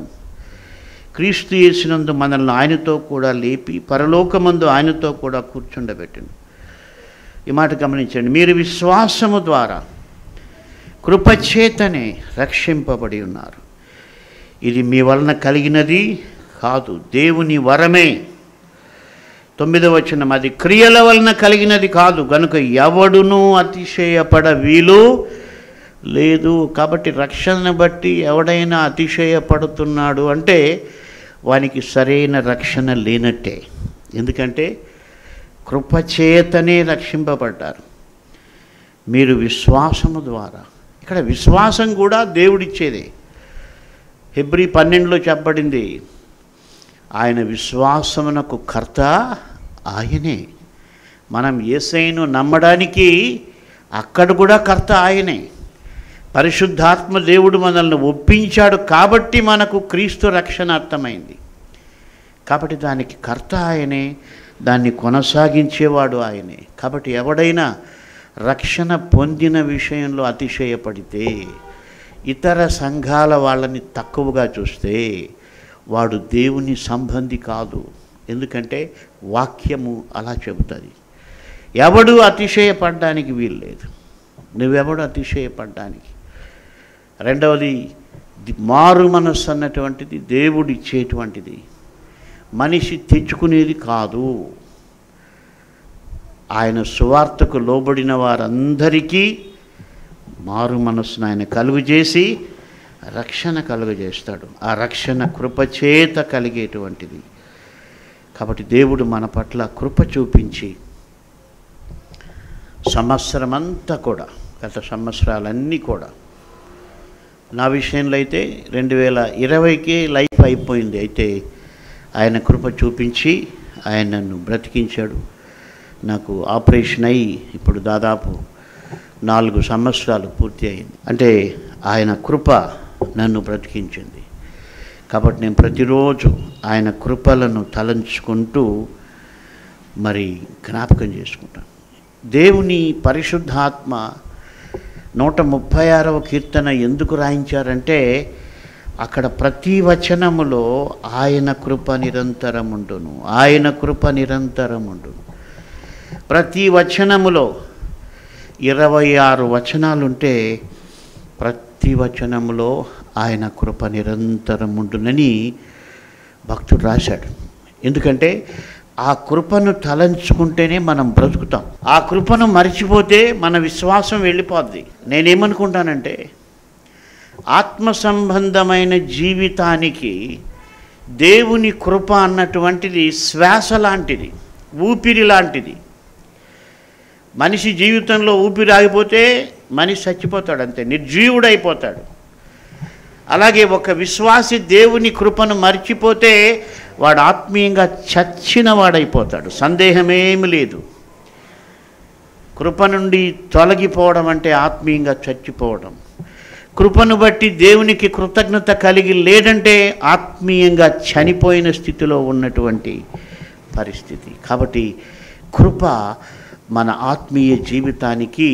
క్రీస్తు యేసునందు మనల్ని ఆయనతో కూడా లేపి పరలోకమందు ఆయనతో కూడా కూర్చుండబెట్టింది. ఈ మాట గమనించండి. మీరు విశ్వాసము ద్వారా కృపచేతనే రక్షింపబడి ఉన్నారు. ఇది మీ వలన కలిగినది కాదు, దేవుని వరమే. 9వ వచనం, అది క్రియల వలన కలిగినది కాదు, గనుక ఎవడునూ అతిశయపడ వీలు లేదు. కాబట్టి రక్షణను బట్టి ఎవడైనా అతిశయపడుతున్నాడు అంటే వానికి సరైన రక్షణ లేనట్టే. ఎందుకంటే కృపచేతనే రక్షింపబడ్డారు మీరు విశ్వాసము ద్వారా. ఇక్కడ విశ్వాసం కూడా దేవుడిచ్చేదే. హెబ్రీ 12లో చెప్పబడింది, ఆయన విశ్వాసమునకు కర్త ఆయనే. మనం యేసయ్యను నమ్మడానికి అక్కడ కూడా కర్త ఆయనే. పరిశుద్ధాత్మ దేవుడు మనల్ని ఒప్పించాడు కాబట్టి మనకు క్రీస్తు రక్షణ అర్థమైంది. కాబట్టి దానికి కర్త ఆయనే, దాన్ని కొనసాగించేవాడు ఆయనే. కాబట్టి ఎవడైనా రక్షణ పొందిన విషయంలో అతిశయపడితే, ఇతర సంఘాల వాళ్ళని తక్కువగా చూస్తే వాడు దేవుని సంబంధి కాదు. ఎందుకంటే వాక్యము అలా చెబుతుంది. ఎవడు అతిశయపడడానికి వీల్లేదు. నువ్వెవడు అతిశయపడడానికి? రెండవది, మారు మనస్సు అన్నటువంటిది దేవుడిచ్చేటువంటిది, మనిషి తెచ్చుకునేది కాదు. ఆయన సువార్తకు లోబడిన వారందరికీ మారు మనస్సును ఆయన కలుగజేసి రక్షణ కలుగజేస్తాడు. ఆ రక్షణ కృపచేత కలిగేటువంటిది. కాబట్టి దేవుడు మన పట్ల కృప చూపించి సంవత్సరమంతా కూడా, గత సంవత్సరాలన్నీ కూడా, నా విషయంలో అయితే 2020కే లైఫ్ అయిపోయింది. అయితే ఆయన కృప చూపించి ఆయన నన్ను బ్రతికించాడు. నాకు ఆపరేషన్ అయ్యి ఇప్పుడు దాదాపు 4 సంవత్సరాలు పూర్తి అయింది. అంటే ఆయన కృప నన్ను బ్రతికించింది. కాబట్టి నేను ప్రతిరోజు ఆయన కృపలను తలంచుకుంటూ మరి జ్ఞాపకం చేసుకుంటాను. దేవుని పరిశుద్ధాత్మ 136వ కీర్తన ఎందుకు రాయించారంటే, అక్కడ ప్రతి వచనములో ఆయన కృప నిరంతరముండును, ఆయన కృప నిరంతరముండును. ప్రతి వచనములో 26 వచనాలుంటే ప్రతి వచనములో ఆయన కృప నిరంతరముండునని భక్తుడు రాశాడు. ఎందుకంటే ఆ కృపను తలంచుకుంటేనే మనం బ్రతుకుతాం. ఆ కృపను మరిచిపోతే మన విశ్వాసం వెళ్ళిపోద్ది. నేనేమనుకుంటానంటే, ఆత్మ సంబంధమైన జీవితానికి దేవుని కృప అన్నటువంటిది శ్వాస లాంటిది, ఊపిరి లాంటిది. మనిషి జీవితంలో ఊపిరి ఆగిపోతే మనిషి చచ్చిపోతాడు, అంతే, నిర్జీవుడైపోతాడు. అలాగే ఒక విశ్వాసి దేవుని కృపను మర్చిపోతే వాడు ఆత్మీయంగా చచ్చిన వాడైపోతాడు, సందేహమేమి లేదు. కృప నుండి తొలగిపోవడం అంటే ఆత్మీయంగా చచ్చిపోవడం. కృపను బట్టి దేవునికి కృతజ్ఞత కలిగి లేదంటే ఆత్మీయంగా చనిపోయిన స్థితిలో ఉన్నటువంటి పరిస్థితి. కాబట్టి కృప మన ఆత్మీయ జీవితానికి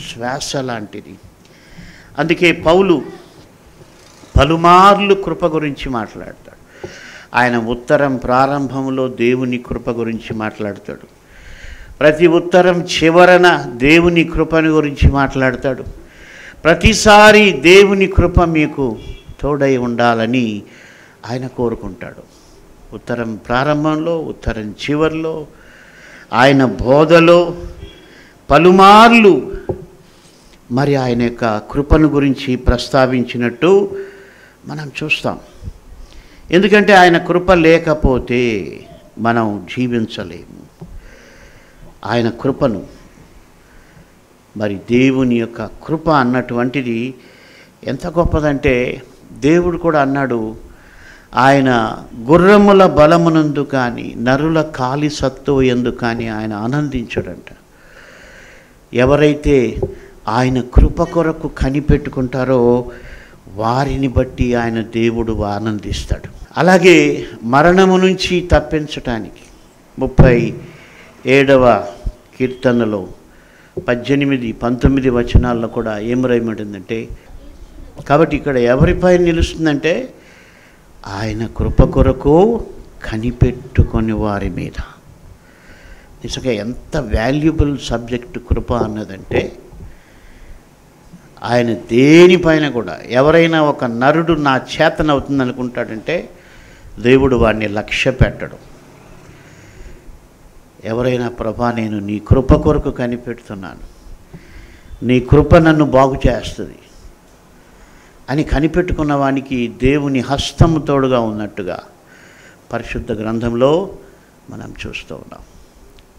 శ్వాస లాంటిది. అందుకే పౌలు పలుమార్లు కృప గురించి మాట్లాడతాడు. ఆయన ఉత్తరం ప్రారంభంలో దేవుని కృప గురించి మాట్లాడతాడు. ప్రతి ఉత్తరం చివరన దేవుని కృపను గురించి మాట్లాడతాడు. ప్రతిసారి దేవుని కృప మీకు తోడై ఉండాలని ఆయన కోరుకుంటాడు. ఉత్తరం ప్రారంభంలో, ఉత్తరం చివరిలో, ఆయన బోధలో పలుమార్లు మరి ఆయన యొక్క కృపను గురించి ప్రస్తావించినట్టు మనం చూస్తాం. ఎందుకంటే ఆయన కృప లేకపోతే మనం జీవించలేము. ఆయన కృపను, మరి దేవుని యొక్క కృప అన్నటువంటిది ఎంత గొప్పదంటే, దేవుడు కూడా అన్నాడు, ఆయన గుర్రముల బలమునందు కానీ నరుల కాలి సత్తువ ఎందు కానీ ఆయన ఆనందించడంట. ఎవరైతే ఆయన కృప కొరకు కనిపెట్టుకుంటారో వారిని బట్టి ఆయన దేవుడు ఆనందిస్తాడు. అలాగే మరణము నుంచి తప్పించటానికి 37వ కీర్తనలో 18, 19 వచనాల్లో కూడా ఏం రాయబడిందంటే, కాబట్టి ఇక్కడ ఎవరిపై నిలుస్తుందంటే ఆయన కృప కొరకు కనిపెట్టుకొని వారి మీద. నిజంగా ఎంత వాల్యుబుల్ సబ్జెక్ట్ కృప అన్నదంటే, ఆయన దేనిపైన కూడా, ఎవరైనా ఒక నరుడు నా చేతనవుతుంది అనుకుంటాడంటే దేవుడు వాడిని లక్ష్య పెట్టడు. ఎవరైనా ప్రభా నేను నీ కృప కొరకు కనిపెడుతున్నాను, నీ కృప నన్ను బాగు చేస్తుంది అని కనిపెట్టుకున్న వానికి దేవుని హస్తము తోడుగా ఉన్నట్టుగా పరిశుద్ధ గ్రంథంలో మనం చూస్తూ ఉన్నాం.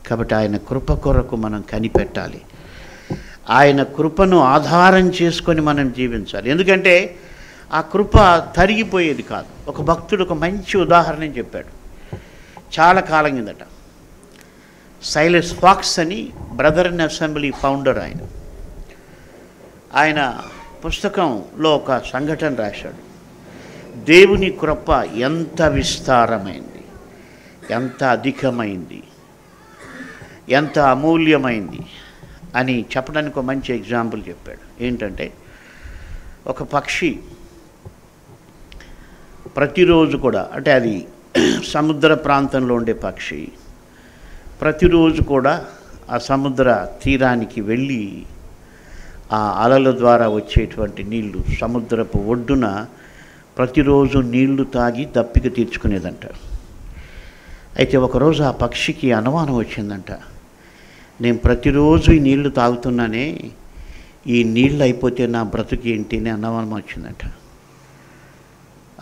కాబట్టి ఆయన కృప కొరకు మనం కనిపెట్టాలి. ఆయన కృపను ఆధారం చేసుకొని మనం జీవించాలి. ఎందుకంటే ఆ కృప తరిగిపోయేది కాదు. ఒక భక్తుడు ఒక మంచి ఉదాహరణ చెప్పాడు చాలా కాలం కిందట. సైలస్ ఫాక్స్ అని బ్రదరన్ అసెంబ్లీ ఫౌండర్ ఆయన పుస్తకంలో ఒక సంఘటన రాశాడు. దేవుని కృప ఎంత విస్తారమైంది, ఎంత అధికమైంది, ఎంత అమూల్యమైంది అని చెప్పడానికి ఒక మంచి ఎగ్జాంపుల్ చెప్పాడు. ఏంటంటే, ఒక పక్షి ప్రతిరోజు కూడా, అంటే అది సముద్ర ప్రాంతంలో ఉండే పక్షి, ప్రతిరోజు కూడా ఆ సముద్ర తీరానికి వెళ్ళి ఆ అలల ద్వారా వచ్చేటువంటి నీళ్లు, సముద్రపు ఒడ్డున ప్రతిరోజు నీళ్లు తాగి దప్పిక తీర్చుకునేదంట. అయితే ఒకరోజు ఆ పక్షికి అనుమానం వచ్చిందంట, నేను ప్రతిరోజు ఈ నీళ్లు తాగుతున్నానే, ఈ నీళ్ళు అయిపోతే నా బ్రతుకు ఏంటి అని అనుమానం వచ్చిందంట.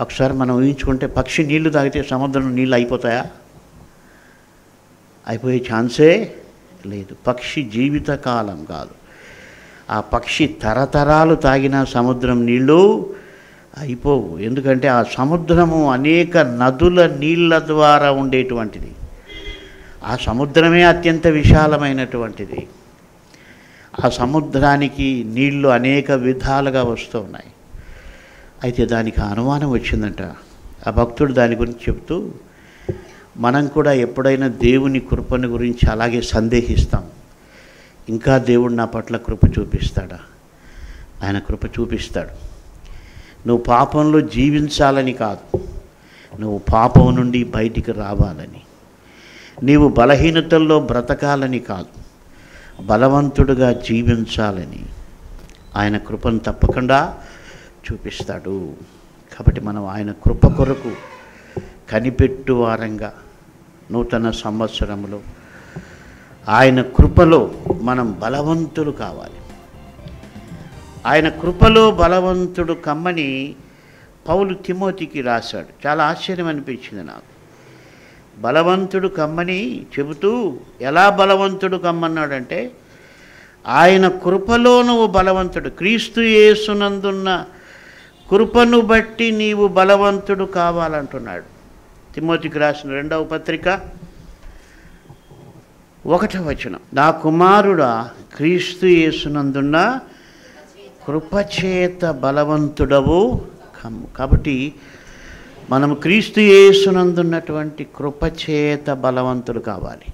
ఒకసారి మనం ఊహించుకుంటే, పక్షి నీళ్లు తాగితే సముద్రం నీళ్ళు అయిపోతాయా? అయిపోయే ఛాన్సే లేదు. పక్షి జీవితకాలం కాదు, ఆ పక్షి తరతరాలు తాగిన సముద్రం నీళ్ళు అయిపోవు. ఎందుకంటే ఆ సముద్రము అనేక నదుల నీళ్ళ ద్వారా ఉండేటువంటిది. ఆ సముద్రమే అత్యంత విశాలమైనటువంటిది. ఆ సముద్రానికి నీళ్లు అనేక విధాలుగా వస్తూ ఉన్నాయి. అయితే దానికి అనుమానం వచ్చిందంట. ఆ భక్తుడు దాని గురించి చెప్తూ, మనం కూడా ఎప్పుడైనా దేవుని కృపను గురించి అలాగే సందేహిస్తాం. ఇంకా దేవుడు నా పట్ల కృప చూపిస్తాడా? ఆయన కృప చూపిస్తాడు. నువ్వు పాపంలో జీవించాలని కాదు, నువ్వు పాపం నుండి బయటికి రావాలని. నీవు బలహీనతల్లో బ్రతకాలని కాదు, బలవంతుడుగా జీవించాలని ఆయన కృపను తప్పకుండా చూపిస్తాడు. కాబట్టి మనం ఆయన కృప కొరకు కనిపెట్టు వారంగా నూతన సంవత్సరంలో ఆయన కృపలో మనం బలవంతులు కావాలి. ఆయన కృపలో బలవంతుడు కమ్మని పౌలు తిమోతికి రాశాడు. చాలా ఆశ్చర్యం అనిపించింది నాకు. బలవంతుడు కమ్మని చెబుతూ, ఎలా బలవంతుడు కమ్మన్నాడంటే, ఆయన కృపలో నువ్వు బలవంతుడు, క్రీస్తు యేసునందున్న కృపను బట్టి నీవు బలవంతుడు కావాలంటున్నాడు. తిమోతికి రాసిన 2వ పత్రిక 1వ వచనం, నా కుమారుడా, క్రీస్తు యేసునందున్న కృపచేత బలవంతుడవు కమ్ము. కాబట్టి మనం క్రీస్తు యేసునందున్నటువంటి కృపచేత బలవంతులు కావాలి.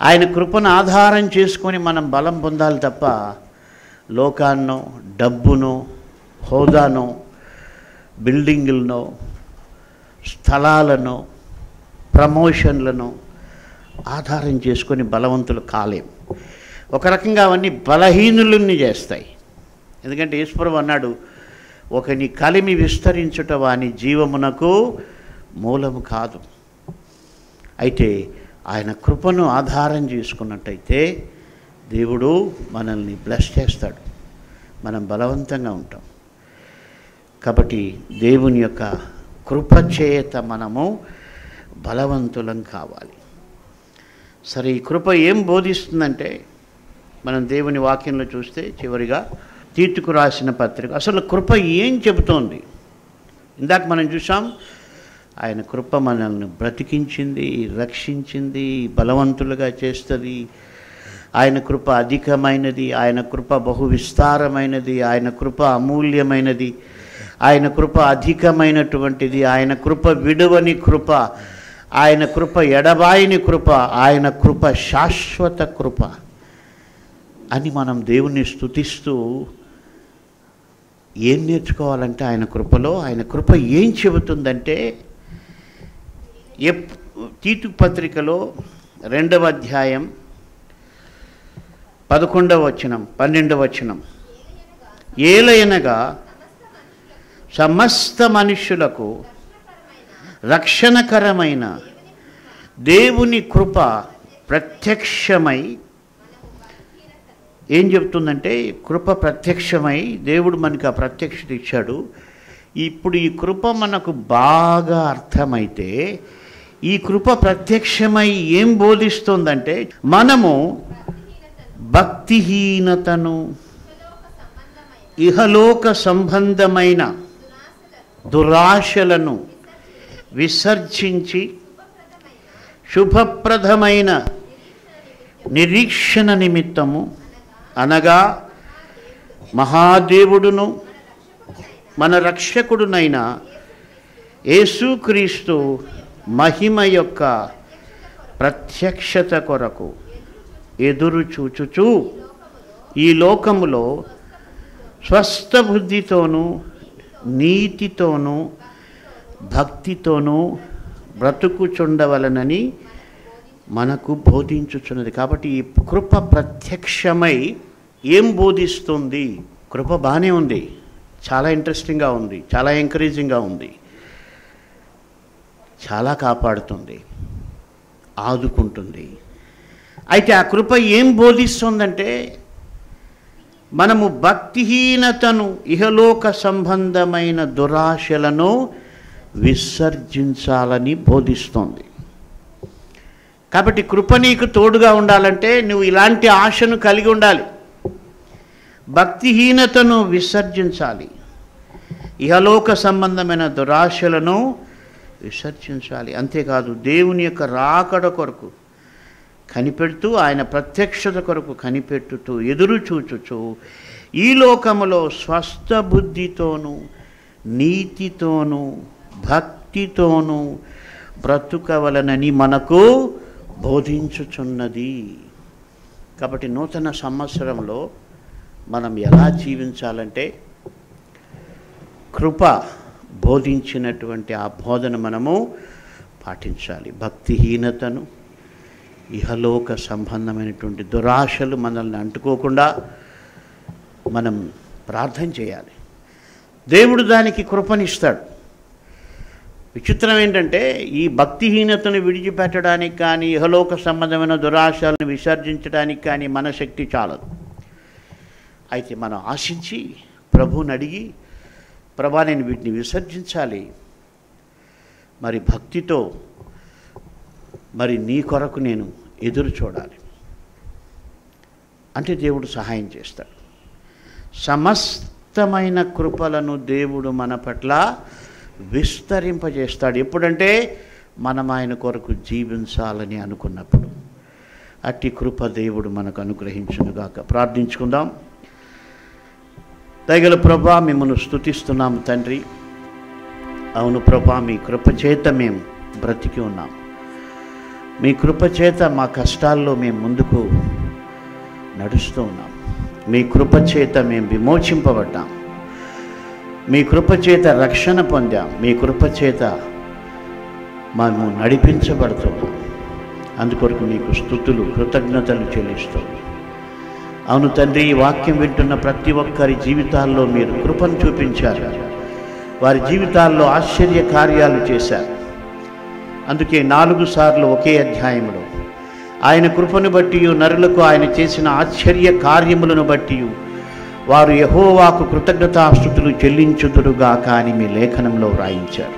ఆయన కృపను ఆధారం చేసుకొని మనం బలం పొందాలి తప్ప లోకాన్నో, డబ్బునో, హోదానో, బిల్డింగులనో, స్థలాలను, ప్రమోషన్లను ఆధారం చేసుకొని బలవంతులు కాలేం. ఒక రకంగా అవన్నీ బలహీనులని చేస్తాయి. ఎందుకంటే యేసుప్రభువు అన్నాడు, ఒకని కలిమి విస్తరించుట వాని జీవమునకు మూలము కాదు. అయితే ఆయన కృపను ఆధారం చేసుకున్నట్టయితే దేవుడు మనల్ని బ్లెస్ చేస్తాడు, మనం బలవంతంగా ఉంటాం. కాబట్టి దేవుని యొక్క కృపచేత మనము బలవంతులం కావాలి. సరే, ఈ కృప ఏం బోధిస్తుందంటే, మనం దేవుని వాక్యంలో చూస్తే చివరిగా తీతుకు రాసిన పత్రిక అసలు కృప ఏం చెబుతోంది? ఇందాక మనం చూసాం, ఆయన కృప మనల్ని బ్రతికించింది, రక్షించింది, బలవంతులుగా చేస్తుంది. ఆయన కృప అధికమైనది, ఆయన కృప బహు విస్తారమైనది, ఆయన కృప అమూల్యమైనది, ఆయన కృప అధికమైనటువంటిది, ఆయన కృప విడువని కృప, ఆయన కృప ఎడబాయిని కృప, ఆయన కృప శాశ్వత కృప అని మనం దేవుణ్ణి స్తుతిస్తూ ఏం నేర్చుకోవాలంటే, ఆయన కృపలో ఆయన కృప ఏం చెబుతుందంటే, తీతు పత్రికలో 2వ అధ్యాయం 11వ వచనం 12వ వచనం, ఏలయనగా సమస్త మనుష్యులకు రక్షణకరమైన దేవుని కృప ప్రత్యక్షమై, ఏం చెప్తుందంటే, కృప ప్రత్యక్షమై దేవుడు మనకు ఆ ప్రత్యక్షత ఇచ్చాడు. ఇప్పుడు ఈ కృప మనకు బాగా అర్థమైతే, ఈ కృప ప్రత్యక్షమై ఏం బోధిస్తుందంటే, మనము భక్తిహీనతను, ఇహలోక సంబంధమైన దురాశలను విసర్జించి శుభప్రదమైన నిరీక్షణ నిమిత్తము, అనగా మహాదేవుడును మన రక్షకుడునైన యేసుక్రీస్తు మహిమ యొక్క ప్రత్యక్షత కొరకు ఎదురు చూచుచు ఈ లోకములో స్వస్థ బుద్ధితోనూ నీతితోనూ భక్తితోనూ బ్రతుకుచుండవలనని మనకు బోధించుచున్నది. కాబట్టి ఈ కృప ప్రత్యక్షమై ఏం బోధిస్తుంది? కృప బాగానే ఉంది, చాలా ఇంట్రెస్టింగ్గా ఉంది, చాలా ఎంకరేజింగ్గా ఉంది, చాలా కాపాడుతుంది, ఆదుకుంటుంది, అయితే ఆ కృప ఏం బోధిస్తుందంటే, మనము భక్తిహీనతను, ఇహలోక సంబంధమైన దురాశలను విసర్జించాలని బోధిస్తోంది. కాబట్టి కృప నీకు తోడుగా ఉండాలంటే నువ్వు ఇలాంటి ఆశను కలిగి ఉండాలి. భక్తిహీనతను విసర్జించాలి, ఇహలోక సంబంధమైన దురాశలను విసర్జించాలి. అంతేకాదు దేవుని యొక్క రాకడ కొరకు కనిపెడుతూ, ఆయన ప్రత్యక్షత కొరకు కనిపెట్టుతూ ఎదురు చూచుచు ఈ లోకములో స్వస్థ బుద్ధితోనూ నీతితోనూ భక్తితోనూ బ్రతుకవలనని మనకు బోధించుచున్నది. కాబట్టి నూతన సంవత్సరంలో మనం ఎలా జీవించాలంటే, కృప బోధించినటువంటి ఆ బోధన మనము పాటించాలి. భక్తిహీనతను, ఇహలోక సంబంధమైనటువంటి దురాశలు మనల్ని అంటుకోకుండా మనం ప్రార్థన చేయాలి. దేవుడు దానికి కృపనిస్తాడు. విచిత్రం ఏంటంటే, ఈ భక్తిహీనతను విడిచిపెట్టడానికి కానీ, ఇహలోక సంబంధమైన దురాశలను విసర్జించడానికి కానీ మన శక్తి చాలదు. అయితే మనం ఆశించి ప్రభువుని అడిగి, ప్రభా నేను వీటిని విసర్జించాలి, మరి భక్తితో మరి నీ కొరకు నేను ఎదురు చూడాలి అంటే దేవుడు సహాయం చేస్తాడు. సమస్తమైన కృపలను దేవుడు మన పట్ల విస్తరింపజేస్తాడు. ఎప్పుడంటే మనం ఆయన కొరకు జీవించాలని అనుకున్నప్పుడు. అట్టి కృప దేవుడు మనకు అనుగ్రహించునుగాక. ప్రార్థించుకుందాం. దయగల ప్రభా, మిమ్మల్ని స్తుతిస్తున్నాము తండ్రి. అవును ప్రభా, మీ కృపచేత మేము బ్రతికి ఉన్నాం. మీ కృపచేత మా కష్టాల్లో మేము ముందుకు నడుస్తూ ఉన్నాం. మీ కృపచేత మేము విమోచింపబడ్డాం. మీ కృపచేత రక్షణ పొందాం. మీ కృపచేత మేము నడిపించబడుతున్నాం. అందుకొరకు మీకు స్తుతులు, కృతజ్ఞతలు చెల్లిస్తున్నాం. అవును తండ్రి, ఈ వాక్యం వింటున్న ప్రతి ఒక్కరి జీవితాల్లో మీరు కృపను చూపించారు. వారి జీవితాల్లో ఆశ్చర్య కార్యాలు చేశారు. అందుకే 4 సార్లు ఒకే అధ్యాయంలో ఆయన కృపను బట్టి, నరులకు ఆయన చేసిన ఆశ్చర్య కార్యములను బట్టి వారు యెహోవాకు కృతజ్ఞతాస్తుతులు చెల్లించుదురుగాక అని మీ లేఖనంలో వ్రాయించారు.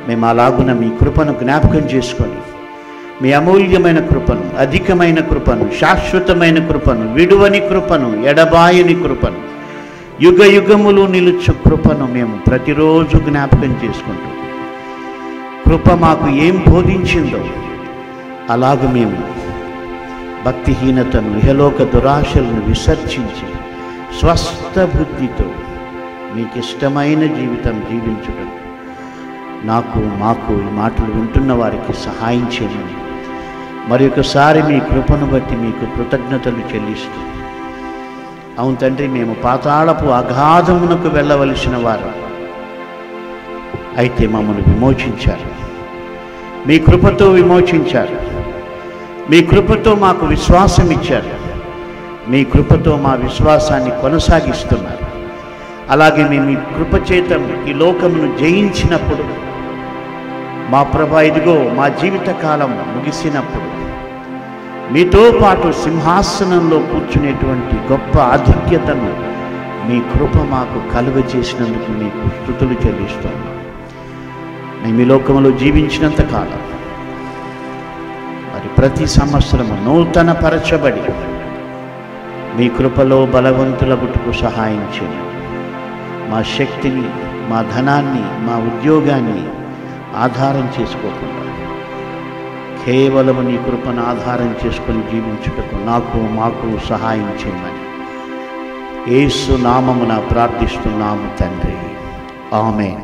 మేము అలాగున మీ కృపను జ్ఞాపకం చేసుకొని, మీ అమూల్యమైన కృపను, అధికమైన కృపను, శాశ్వతమైన కృపను, విడువని కృపను, ఎడబాయని కృపను, యుగ యుగములు నిలుచు కృపను మేము ప్రతిరోజు జ్ఞాపకం చేసుకుంటాం. కృప మాకు ఏం బోధించిందో అలాగ మేము భక్తిహీనతను, ఇహలోక దురాశలను విసర్జించి స్వస్థ బుద్ధితో మీకు ఇష్టమైన జీవితం జీవించడం మాకు ఈ మాటలు వింటున్న వారికి సహాయం చేయమని మరి ఒకసారి మీ కృపను బట్టి మీకు కృతజ్ఞతలు చెల్లిస్తూ, అవును తండ్రి, మేము పాతాళపు అగాధమునకు వెళ్ళవలసిన వారు అయితే మమ్మల్ని విమోచించారు. మీ కృపతో విమోచించారు. మీ కృపతో మాకు విశ్వాసం ఇచ్చారు. మీ కృపతో మా విశ్వాసాన్ని కొనసాగిస్తున్నారు. అలాగే మేము ఈ కృపచేత ఈ లోకమును జయించినప్పుడు, మా ప్రభా ఇదిగో మా జీవితకాలం ముగిసినప్పుడు మీతో పాటు సింహాసనంలో కూర్చునేటువంటి గొప్ప ఆధిక్యతను మీ కృప మాకు కలుగజేసినందుకు మీకు స్తుతులు చెల్లిస్తున్నాం. మేము ఈ లోకంలో జీవించినంత కాలం మరి ప్రతి సంవత్సరము నూతన పరచబడి మీ కృపలో బలవంతులగుటకు సహాయం చేయండి. మా శక్తిని, మా ధనాన్ని, మా ఉద్యోగాన్ని ఆధారం చేసుకోకుండా కేవలం నీ కృపను ఆధారం చేసుకొని జీవించుటకు మాకు సహాయం చేయమని యేసు నామమున ప్రార్థిస్తున్నాము తండ్రి. ఆమేన్.